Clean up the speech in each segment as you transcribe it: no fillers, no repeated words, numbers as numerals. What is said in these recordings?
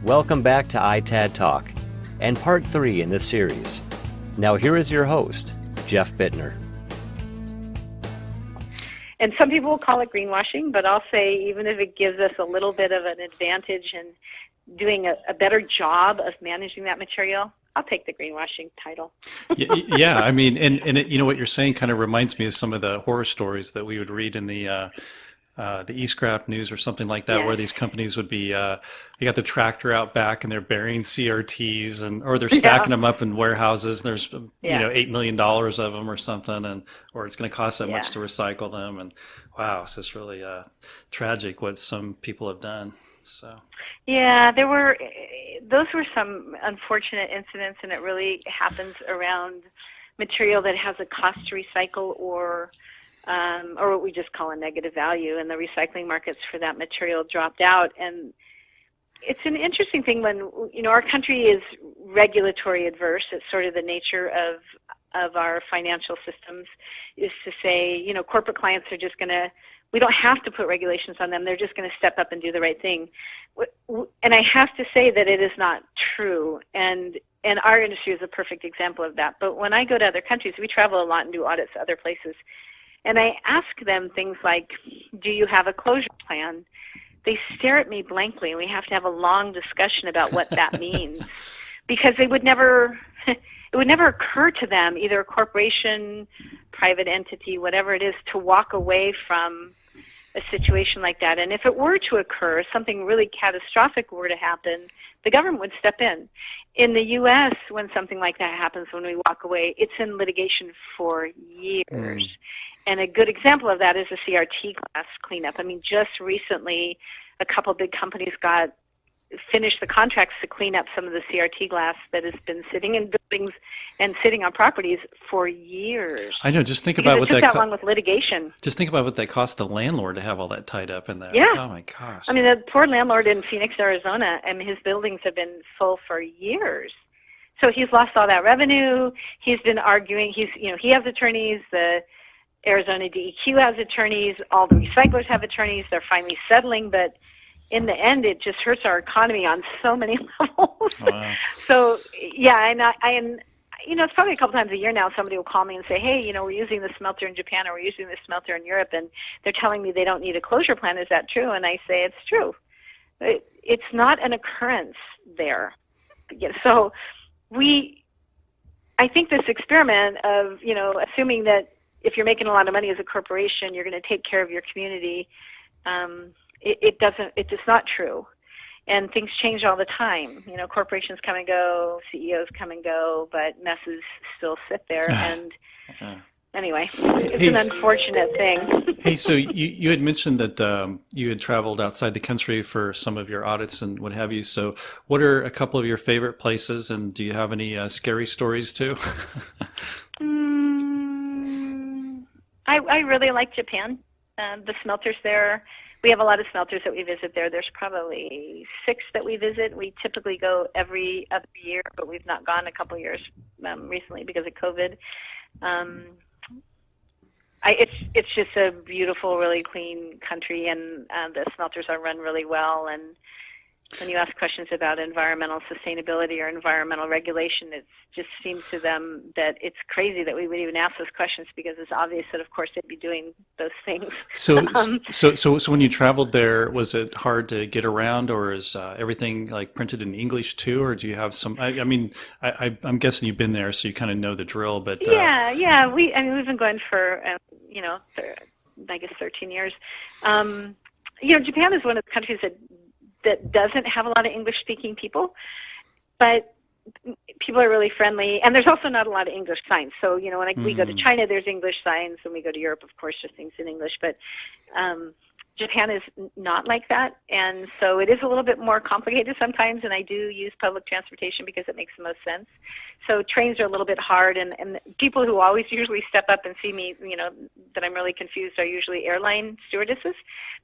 Welcome back to ITAD Talk, and part 3 in this series. Now here is your host, Jeff Bittner. And some people will call it greenwashing, but I'll say even if it gives us a little bit of an advantage in doing a better job of managing that material, I'll take the greenwashing title. Yeah, I mean, and it, you know, what you're saying kind of reminds me of some of the horror stories that we would read in the e-scrap news or something like that, where these companies would be, they got the tractor out back and they're burying CRTs or they're stacking them up in warehouses. And there's, $8 million of them or something, or it's going to cost that much to recycle them. And wow, it's just really tragic what some people have done. So. Yeah, those were some unfortunate incidents, and it really happens around material that has a cost to recycle or what we just call a negative value, and the recycling markets for that material dropped out. And it's an interesting thing when, our country is regulatory adverse. It's sort of the nature of our financial systems, is to say, corporate clients are just going to, we don't have to put regulations on them. They're just going to step up and do the right thing. And I have to say that it is not true. And our industry is a perfect example of that. But when I go to other countries, we travel a lot and do audits other places. And I ask them things like, do you have a closure plan? They stare at me blankly, and we have to have a long discussion about what that means. Because it would never occur to them, either a corporation, private entity, whatever it is, to walk away from a situation like that. And if it were to occur, something really catastrophic were to happen, the government would step in. In the U.S., when something like that happens, when we walk away, it's in litigation for years. And a good example of that is the CRT Glass cleanup. I mean, just recently, a couple big companies finished the contracts to clean up some of the CRT glass that has been sitting in buildings and sitting on properties for years. I know. Just think about what that took that long with litigation. Just think about what that cost the landlord to have all that tied up in there. Yeah. Oh my gosh. I mean, the poor landlord in Phoenix, Arizona, his buildings have been full for years. So he's lost all that revenue. He's been arguing. He has attorneys. The Arizona DEQ has attorneys. All the recyclers have attorneys. They're finally settling, but in the end, it just hurts our economy on so many levels. Wow. So, yeah, and it's probably a couple times a year now somebody will call me and say, hey, we're using the smelter in Japan or we're using this smelter in Europe, and they're telling me they don't need a closure plan. Is that true? And I say it's true. It's not an occurrence there. So I think this experiment of, assuming that if you're making a lot of money as a corporation, you're going to take care of your community, it's just not true. And things change all the time. Corporations come and go, CEOs come and go, but messes still sit there. And anyway, it's an unfortunate thing. Hey, so you had mentioned that you had traveled outside the country for some of your audits and what have you. So what are a couple of your favorite places, and do you have any scary stories too? I really like Japan. The smelters there. We have a lot of smelters that we visit there. There's probably 6 that we visit. We typically go every other year, but we've not gone a couple years recently because of COVID. It's just a beautiful, really clean country, and the smelters are run really well. And when you ask questions about environmental sustainability or environmental regulation, it just seems to them that it's crazy that we would even ask those questions, because it's obvious that, of course, they'd be doing those things. So when you traveled there, was it hard to get around, or is everything like printed in English too, or do you have some? I'm guessing you've been there, so you kind of know the drill. But yeah, we've been going for I guess 13 years. Japan is one of the countries that doesn't have a lot of English-speaking people, but people are really friendly, and there's also not a lot of English signs. So, when we go to China, there's English signs. When we go to Europe, of course, there's things in English. But Japan is not like that, and so it is a little bit more complicated sometimes, and I do use public transportation because it makes the most sense. So trains are a little bit hard, and people who always usually step up and see me, that I'm really confused, are usually airline stewardesses.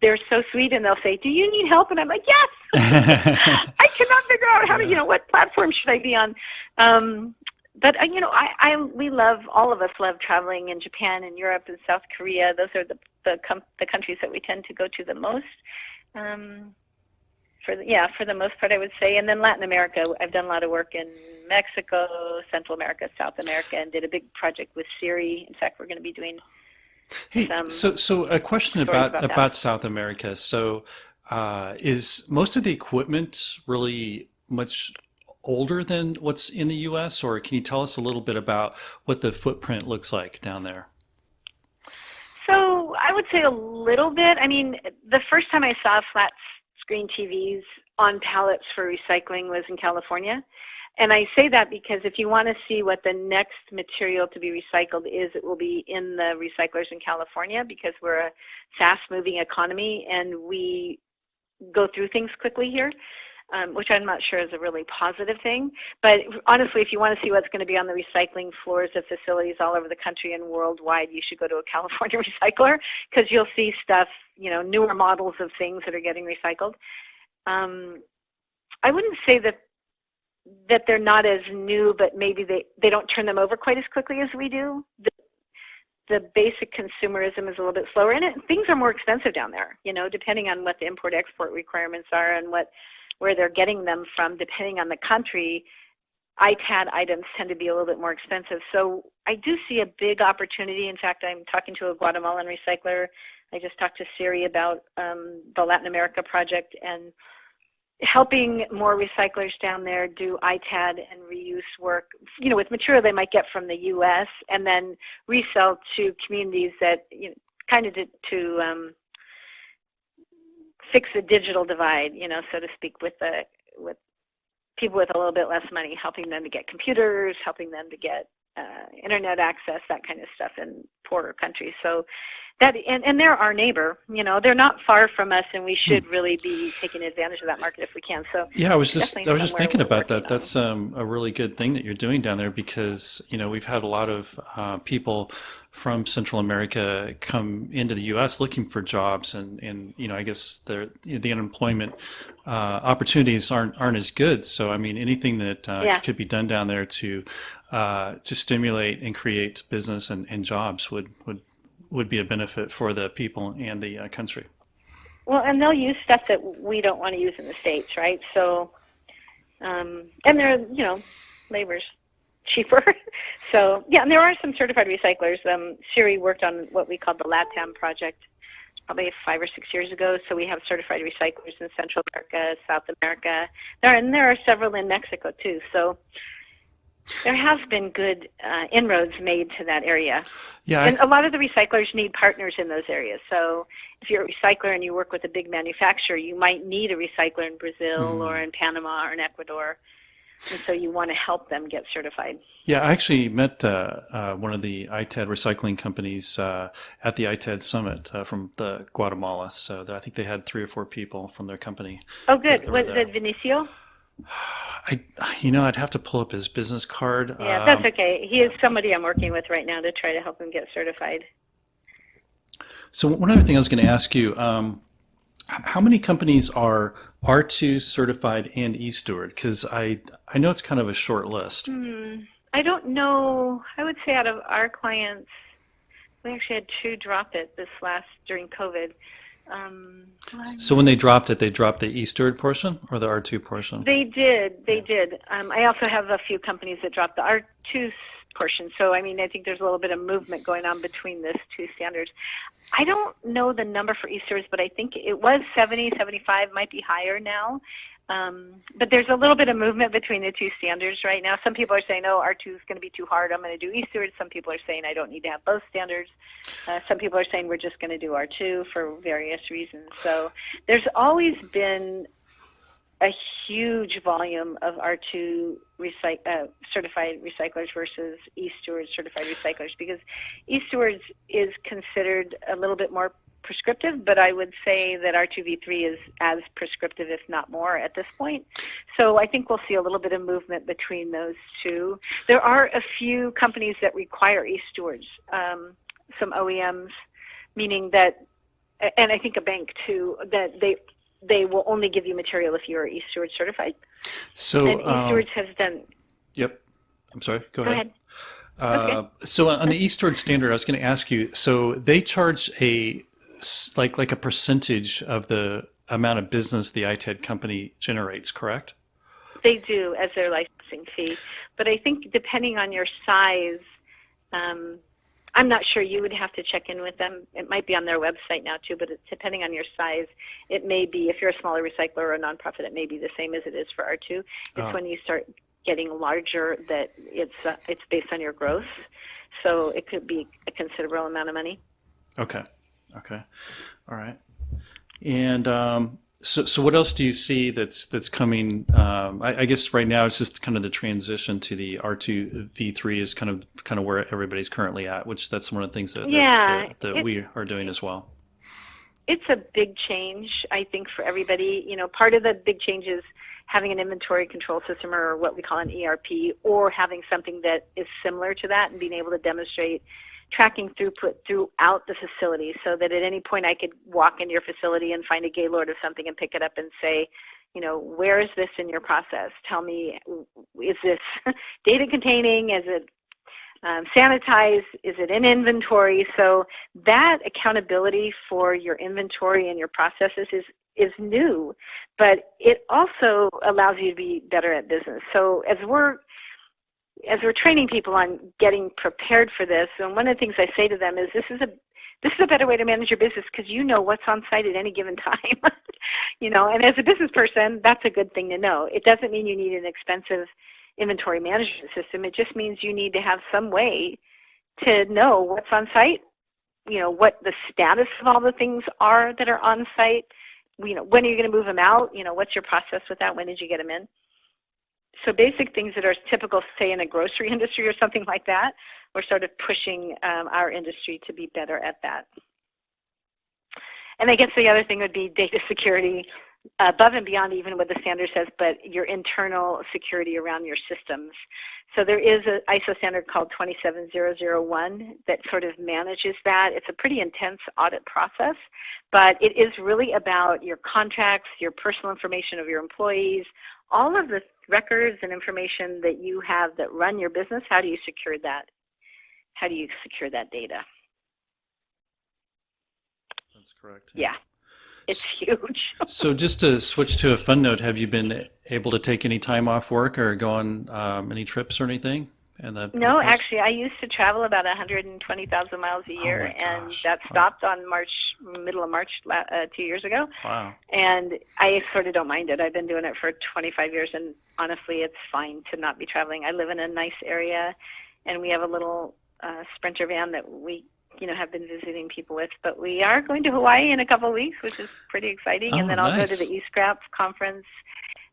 They're so sweet, and they'll say, do you need help? And I'm like, yes! I cannot figure out how to, what platform should I be on? But all of us love traveling in Japan and Europe and South Korea. Those are the countries that we tend to go to the most. for the most part, I would say. And then Latin America, I've done a lot of work in Mexico, Central America, South America, and did a big project with Siri. In fact, we're going to be doing so a question about South America. So is most of the equipment really much older than what's in the U.S., or can you tell us a little bit about what the footprint looks like down there? So I would say a little bit. I mean, the first time I saw flat screen TVs on pallets for recycling was in California. And I say that because if you want to see what the next material to be recycled is, it will be in the recyclers in California, because we're a fast-moving economy and we go through things quickly here, which I'm not sure is a really positive thing. But honestly, if you want to see what's going to be on the recycling floors of facilities all over the country and worldwide, you should go to a California recycler, because you'll see stuff, newer models of things that are getting recycled. I wouldn't say that they're not as new, but maybe they don't turn them over quite as quickly as we do. The basic consumerism is a little bit slower, and things are more expensive down there, depending on what the import-export requirements are and where they're getting them from, depending on the country. ITAD items tend to be a little bit more expensive. So I do see a big opportunity. In fact, I'm talking to a Guatemalan recycler. I just talked to Siri about the Latin America project, and helping more recyclers down there do ITAD and reuse work, with material they might get from the U.S. and then resell to communities that, kind of to fix the digital divide, so to speak, with people with a little bit less money, helping them to get computers, helping them to get internet access, that kind of stuff in poorer countries. So that, and they're our neighbor, they're not far from us, and we should really be taking advantage of that market if we can. So yeah, I was just thinking about that. That's a really good thing that you're doing down there, because we've had a lot of people from Central America come into the U.S. looking for jobs, and I guess the unemployment opportunities aren't as good. So I mean, anything that could be done down there to stimulate and create business and jobs would be a benefit for the people and the country. Well, and they'll use stuff that we don't want to use in the States, right? So, and they're, labor's cheaper. So, yeah, and there are some certified recyclers. Siri worked on what we called the LATAM project probably 5 or 6 years ago. So we have certified recyclers in Central America, South America. There are several in Mexico, too. So there has been good inroads made to that area. Yeah, and a lot of the recyclers need partners in those areas. So if you're a recycler and you work with a big manufacturer, you might need a recycler in Brazil or in Panama or in Ecuador. And so you want to help them get certified. Yeah, I actually met one of the ITAD recycling companies at the ITAD summit from Guatemala. So I think they had 3 or 4 people from their company. Oh, good. Was it Vinicio? I'd have to pull up his business card. Yeah, that's okay. He is somebody I'm working with right now to try to help him get certified. So one other thing I was going to ask you, how many companies are R2 certified and ESteward? Because I know it's kind of a short list. I don't know. I would say out of our clients, we actually had 2 drop it during COVID. So when they dropped it, they dropped the ESteward portion or the R2 portion? They did. I also have a few companies that dropped the R2 portion. So, I mean, I think there's a little bit of movement going on between those 2 standards. I don't know the number for EStewards, but I think it was 70, 75, might be higher now. But there's a little bit of movement between the 2 standards right now. Some people are saying, oh, R2 is going to be too hard, I'm going to do ESteward. Some people are saying I don't need to have both standards. Some people are saying we're just going to do R2 for various reasons. So there's always been a huge volume of R2 certified recyclers versus e-Stewards certified recyclers, because e-Stewards is considered a little bit more prescriptive, but I would say that R2v3 is as prescriptive, if not more, at this point. So I think we'll see a little bit of movement between those 2. There are a few companies that require e-Stewards, some OEMs, meaning that, and I think a bank too, that they will only give you material if you're e-Steward certified. So, and e-Stewards has done. Yep. I'm sorry. Go ahead. Okay. So on the e-Steward standard, I was going to ask you. So they charge like a percentage of the amount of business the ITAD company generates, correct? They do as their licensing fee. But I think depending on your size, I'm not sure. You would have to check in with them. It might be on their website now too, but depending on your size, it may be, if you're a smaller recycler or a nonprofit, it may be the same as it is for R2. It's when you start getting larger that it's based on your growth. So it could be a considerable amount of money. Okay. All right. And so what else do you see that's coming? I guess right now it's just kind of the transition to the R2 V3 is kind of where everybody's currently at, which that's one of the things that we are doing as well. It's a big change, I think, for everybody. Part of the big change is having an inventory control system, or what we call an ERP, or having something that is similar to that and being able to demonstrate tracking throughput throughout the facility, so that at any point I could walk into your facility and find a gaylord of something and pick it up and say, where is this in your process? Tell me, is this data containing? Is it sanitized? Is it in inventory? So that accountability for your inventory and your processes is new, but it also allows you to be better at business. So as we're training people on getting prepared for this, and one of the things I say to them is this is a better way to manage your business, because you know what's on site at any given time. And as a business person, that's a good thing to know. It doesn't mean you need an expensive inventory management system. It just means you need to have some way to know what's on site, what the status of all the things are that are on site, when are you going to move them out, what's your process with that, when did you get them in? So basic things that are typical, say, in a grocery industry or something like that, we're sort of pushing our industry to be better at that. And I guess the other thing would be data security, above and beyond even what the standard says, but your internal security around your systems. So there is an ISO standard called 27001 that sort of manages that. It's a pretty intense audit process, but it is really about your contracts, your personal information of your employees, all of the records and information that you have that run your business. How do you secure that? How do you secure that data? That's correct. Yeah. It's huge. So just to switch to a fun note, have you been able to take any time off work or go on any trips or anything? No, actually, I used to travel about 120,000 miles a year, and that stopped on middle of March 2 years ago. Wow. And I sort of don't mind it. I've been doing it for 25 years, and honestly, it's fine to not be traveling. I live in a nice area, and we have a little Sprinter van that we have been visiting people with, but we are going to Hawaii in a couple of weeks, which is pretty exciting. And then I'll go to the e-Scrap conference.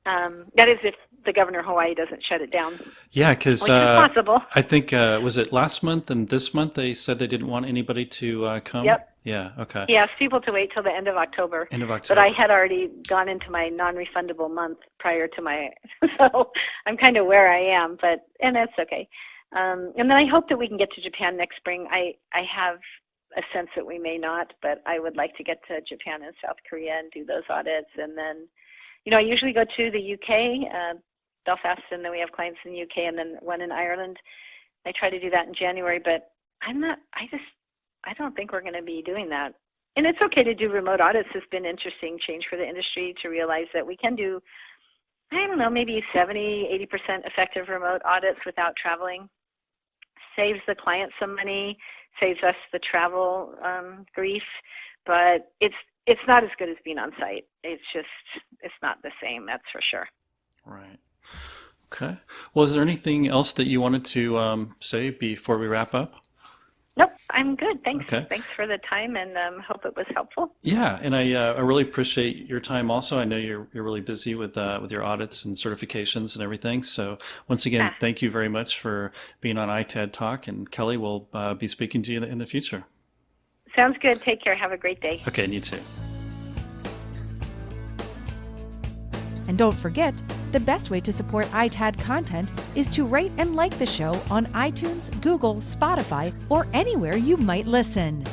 That is if the governor of Hawaii doesn't shut it down. Yeah, because possible. I think, was it last month and this month they said they didn't want anybody to come? Yep. Yeah, okay. He asked people to wait till the end of October. But I had already gone into my non-refundable month prior to my, so I'm kind of where I am, and that's okay. And then I hope that we can get to Japan next spring. I have a sense that we may not, but I would like to get to Japan and South Korea and do those audits. And then, I usually go to the UK, Belfast, and then we have clients in the UK and then one in Ireland. I try to do that in January, but I don't think we're going to be doing that. And it's okay to do remote audits. It's been an interesting change for the industry to realize that we can do, maybe 70, 80% effective remote audits without traveling. Saves the client some money, saves us the travel grief, but it's not as good as being on site. It's not the same, that's for sure. Right. Okay. Well, is there anything else that you wanted to say before we wrap up? Nope, I'm good. Thanks. Okay. Thanks for the time, and hope it was helpful. Yeah, and I really appreciate your time. Also, I know you're really busy with your audits and certifications and everything. So once again, thank you very much for being on ITAD Talk. And Kelley will be speaking to you in the future. Sounds good. Take care. Have a great day. Okay, and you too. And don't forget, the best way to support ITAD content is to rate and like the show on iTunes, Google, Spotify, or anywhere you might listen.